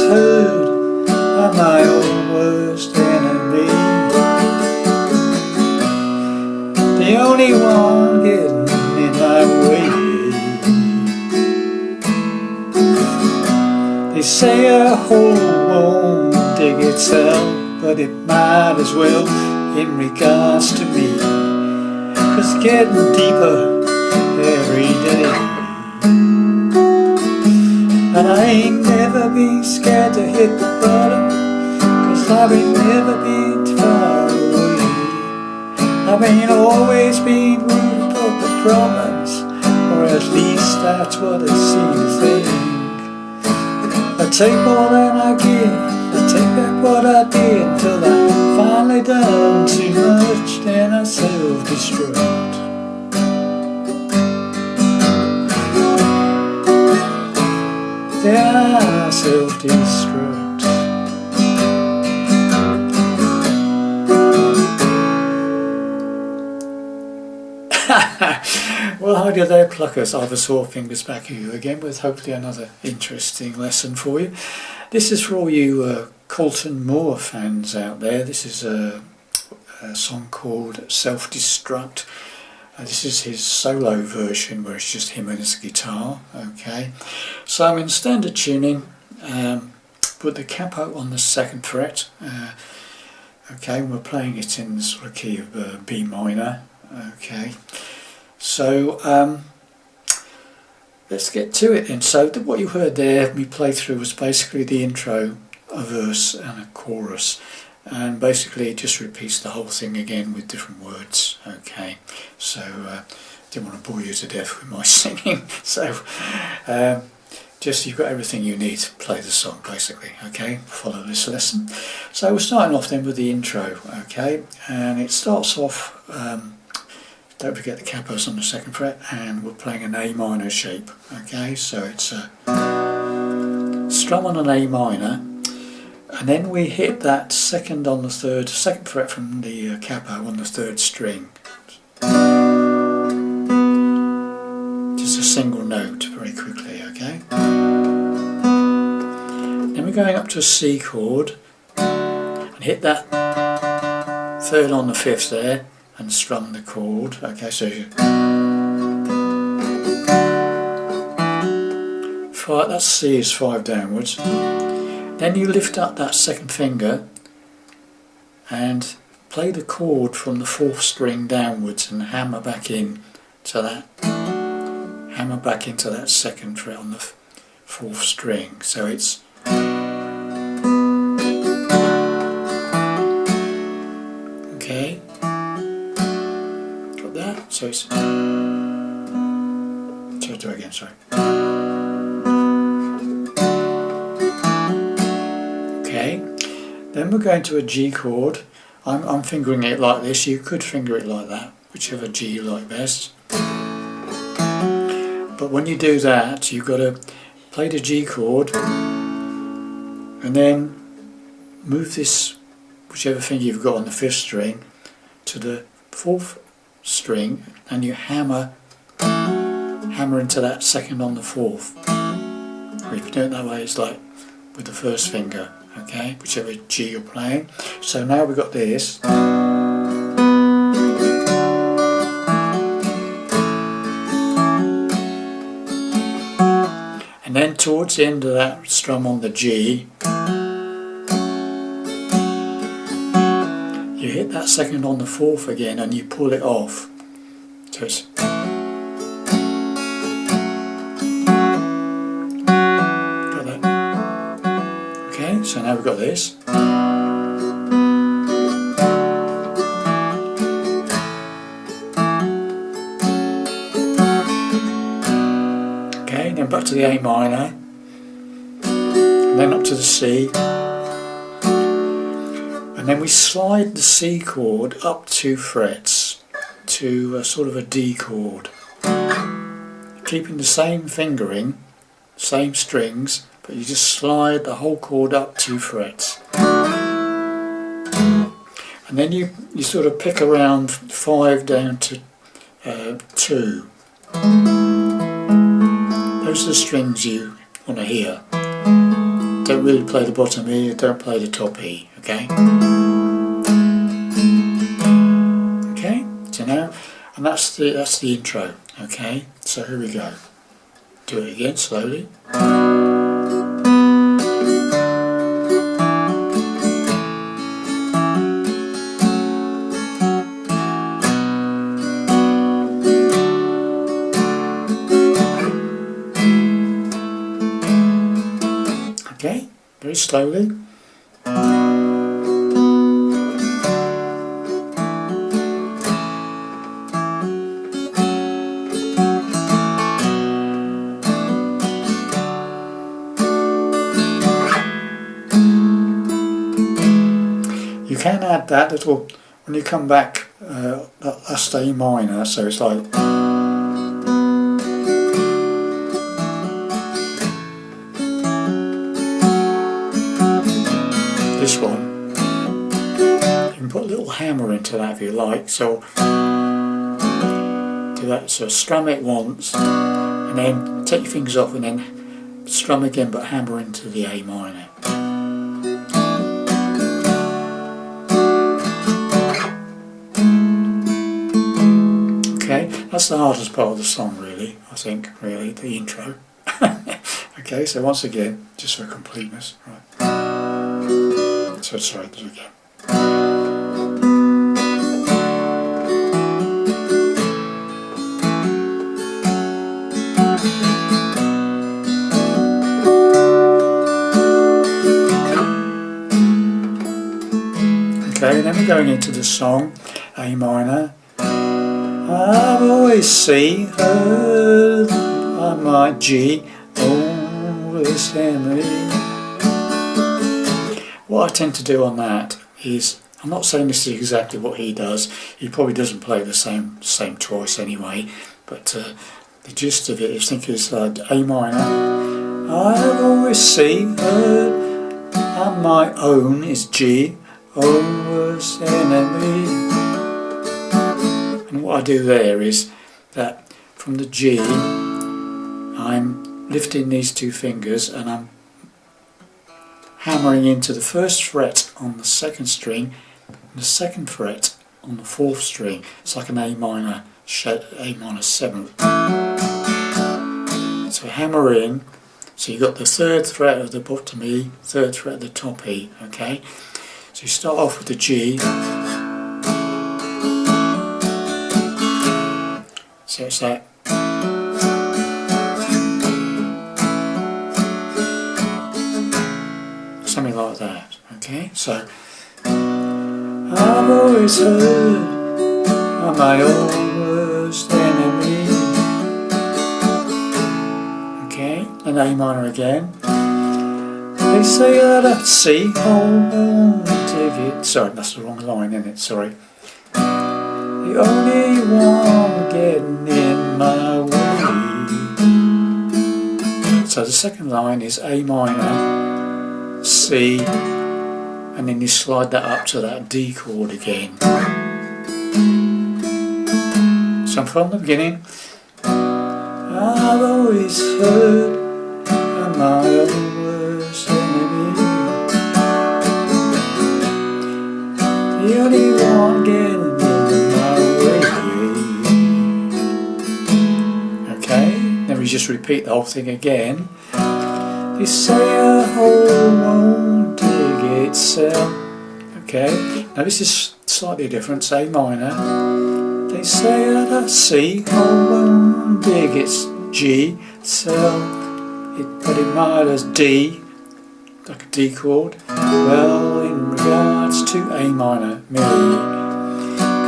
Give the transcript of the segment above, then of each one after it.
misunderstood. I'm my own worst enemy, the only one getting in my way. They say a hole won't dig itself, but it might as well in regards to me, 'cause it's getting deeper every day. And I ain't never been scared to hit the bottom, 'cause I've ain't never been too far away. I've ain't always been worried about the problems, or at least that's what I seem to think. I take more than I give, I take back what I did, until I finally done too much, then I self-destruct. Then I self-destruct. Well, hi there, pluckers. I've a sore fingers back at you again with hopefully another interesting lesson for you. This is for all you Kolton Moore fans out there. This is a song called Self-Destruct. This is his solo version where it's just him and his guitar. Okay, so in standard tuning, put the capo on the 2nd fret. Okay, we're playing it in the sort of key of B minor. Okay, so let's get to it then. So what you heard there, me play through, was basically the intro, a verse and a chorus, and basically it just repeats the whole thing again with different words. Okay, so didn't want to bore you to death with my singing, so just you've got everything you need to play the song basically. Okay, follow this lesson. So we're starting off then with the intro. Okay, and it starts off, don't forget the capo's on the 2nd fret, and we're playing an A minor shape. Okay, so it's a strum on an A minor, and then we hit that 2nd on the 2nd fret from the capo on the 3rd string. Just a single note very quickly. Okay, then we're going up to a C chord and hit that 3rd on the 5th there and strum the chord. Okay, so that C is 5 downwards. Then you lift up that 2nd finger and play the chord from the 4th string downwards and hammer back in to that. Hammer back into that 2nd fret on the 4th string. So it's okay. Got that? So it's. So do it again. Sorry. Okay. Then we're going to a G chord. I'm fingering it like this. You could finger it like that, whichever G you like best. But when you do that, you've got to play the G chord and then move this, whichever finger you've got on the 5th string, to the 4th string, and you hammer into that 2nd on the 4th. Or if you do it that way, it's like with the 1st finger. Okay, whichever G you're playing. So now we've got this. And then towards the end of that strum on the G, you hit that 2nd on the 4th again and you pull it off. So it's got that. Okay, so now we've got this. Okay, then back to the A minor, and then up to the C, and then we slide the C chord up 2 frets to a sort of a D chord, keeping the same fingering, same strings, but you just slide the whole chord up 2 frets. And then you sort of pick around 5 down to 2. Those are the strings you want to hear. Don't really play the bottom E, don't play the top E, okay? Okay, so now, and that's the intro, okay? So here we go. Do it again slowly. Okay, very slowly. You can add that little, when you come back, that's A minor, so it's like, this one. You can put a little hammer into that if you like, so do that, so strum it once, and then take your fingers off and then strum again but hammer into the A minor. Okay, that's the hardest part of the song really, I think, really, the intro. Okay, so once again, just for completeness, right. So sorry, do it again. Okay, then we're going into the song, A minor. I've always seen her on my G, always Henry. What I tend to do on that is, I'm not saying this is exactly what he does, he probably doesn't play the same twice anyway, but the gist of it is, think it's A minor. I've always seen her on my own is G, always enemy. And what I do there is that from the G, I'm lifting these two fingers and I'm hammering into the first fret on the second string and the second fret on the fourth string. It's like an A minor 7th. So hammer in, so you've got the third fret of the bottom E, third fret of the top E, okay? So you start off with the G. So it's like, something like that, okay? So, I've always heard I'm my own worst enemy. Okay, and A minor again. They say that I see, hold on, ticket. Sorry, that's the wrong line, isn't it? Sorry. The only one getting in my way. So the second line is A minor, C, and then you slide that up to that D chord again. So from the beginning, I've always heard I'm my own worst enemy. The only one getting just repeat the whole thing again. They say a hole won't dig itself. Okay, now this is slightly different. It's A minor. They say that a C hole won't dig its G itself, but it might as D, like a D chord. Well, in regards to A minor, me,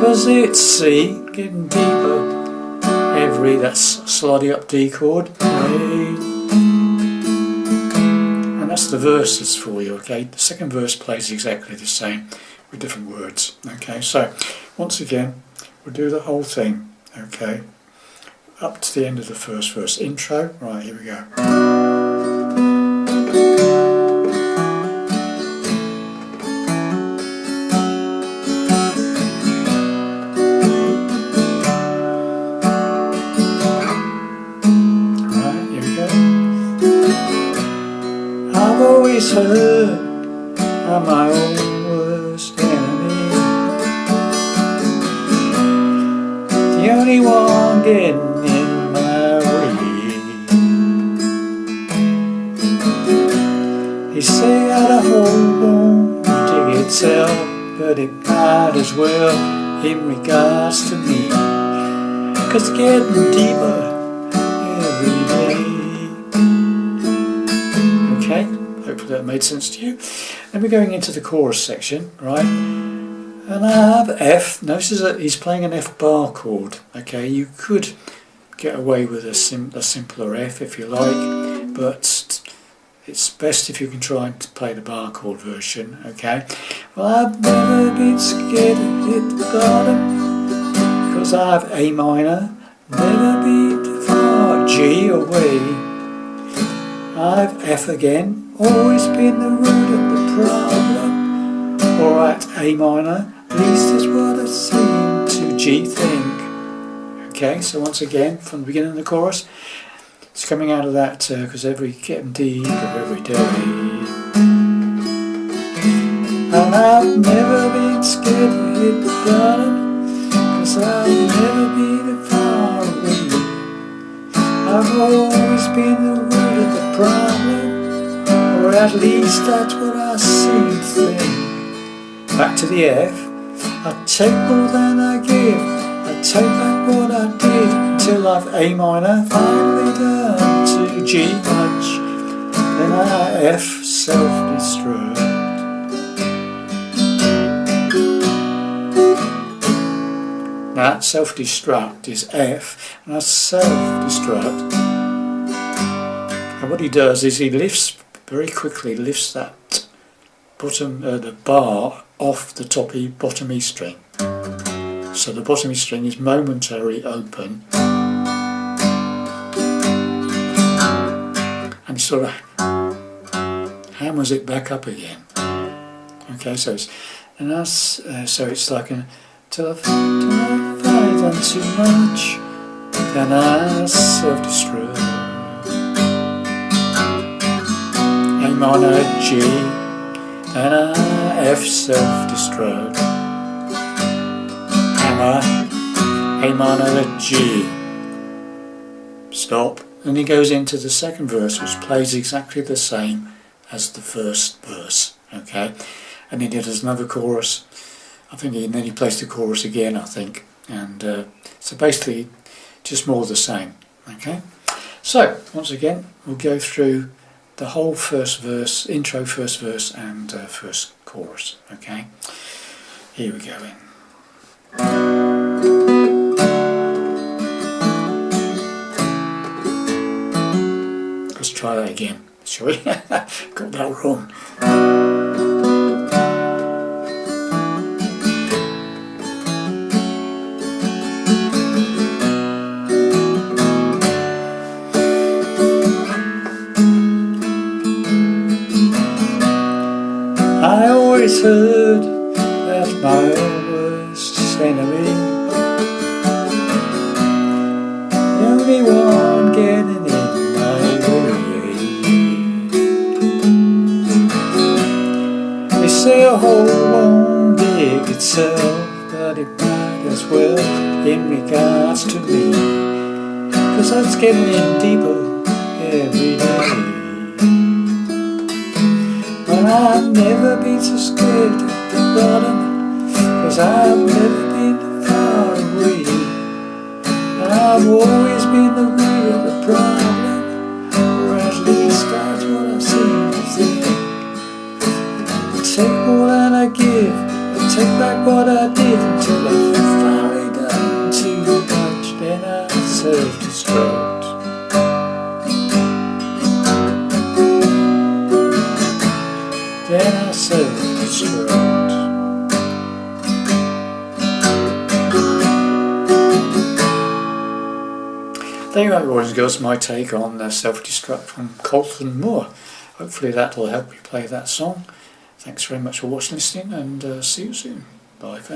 'cause it's C getting deeper. That's sliding up D chord, and that's the verses for you, okay? The second verse plays exactly the same with different words, okay? So once again, we'll do the whole thing, okay? Up to the end of the first verse. Intro, right, here we go. I've always hurt, I'm my own worst enemy. The only one getting in my way. They say that a hole won't dig itself, but it might as well in regards to me, 'cause it's getting deeper every day. Okay, hopefully that made sense to you. Then we're going into the chorus section, right? And I have F. Notice that he's playing an F bar chord. Okay, you could get away with a simpler F if you like, but it's best if you can try and play the bar chord version. Okay. Well, I've never been scared to hit the bottom, 'cause I have A minor, never been too far, G away. I've F again, always been the root of the problem. Alright, A minor, at least is what I seem to G think. Okay, so once again, from the beginning of the chorus, it's coming out of that, because getting deeper every day. And I've never been scared to hit the bottom, 'cause I've never been far away. I've always been the root of the problem, or at least that's what I seem to think. Back to the F. I take more than I give, I take back what I did, till I've A minor finally done to G much. Then I F self-destruct. Now self-destruct is F, and that's self-destruct. And what he does is he very quickly lifts that bottom, the bar off the bottom E string. So the bottom E string is momentarily open, and he sort of hammers it back up again. Okay, so it's like till I've finally done too much, then I self-destruct. A minor, G, and I F self-destruct. Hammer, A minor, G. Stop. And he goes into the second verse, which plays exactly the same as the first verse. Okay, and then he does another chorus. I think then he plays the chorus again, I think, and so basically just more of the same. Okay, so once again we'll go through the whole first verse, intro, first verse, and first chorus. Okay, here we go in. Let's try that again, shall we? Got that wrong. I always heard that my worst enemy, the only one getting in my way. They say a hole won't dig itself, but it might as well in regards to me, 'cause it's getting in deeper every day. I've never been so scared at the bottom, 'cause I've never been far away. And I've always been the root of the problem, or at least that's what I seem to think. I take more than I give, I take back what I did, until I've finally done too much, then I self-destruct. Then I self-destruct. There you go, boys and girls, my take on Self-Destruct from Kolton Moore. Hopefully that will help you play that song. Thanks very much for watching, listening, and see you soon. Bye.